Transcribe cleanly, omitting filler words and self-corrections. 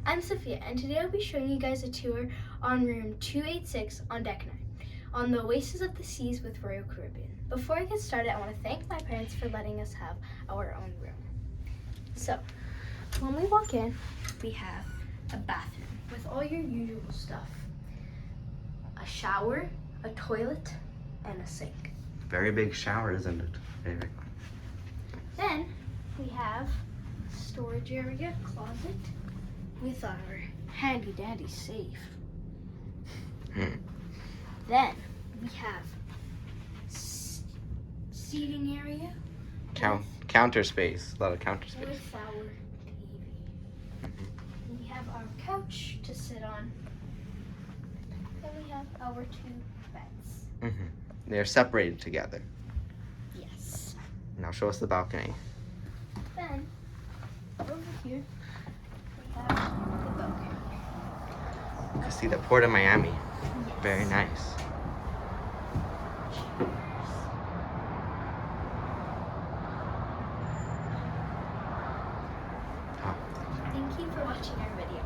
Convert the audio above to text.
I'm Sophia, and today I'll be showing you guys a tour on room 286 on deck 9 on the Oasis of the Seas with Royal Caribbean. Before I get started, I want to thank my parents for letting us have our own room. So, when we walk in, we have a bathroom with all your usual stuff. A shower, a toilet, and a sink. Very big shower, isn't it? Very. Then we have storage area, closet, with our handy dandy safe. Then we have seating area. Counter space, a lot of counter space. With our TV. We have our couch to sit on. Then we have our 2 beds. They're separated together. Yes. Now show us the balcony. Then over here we have the balcony. You can see the Port of Miami. Yes. Very nice. Thank you for watching our video.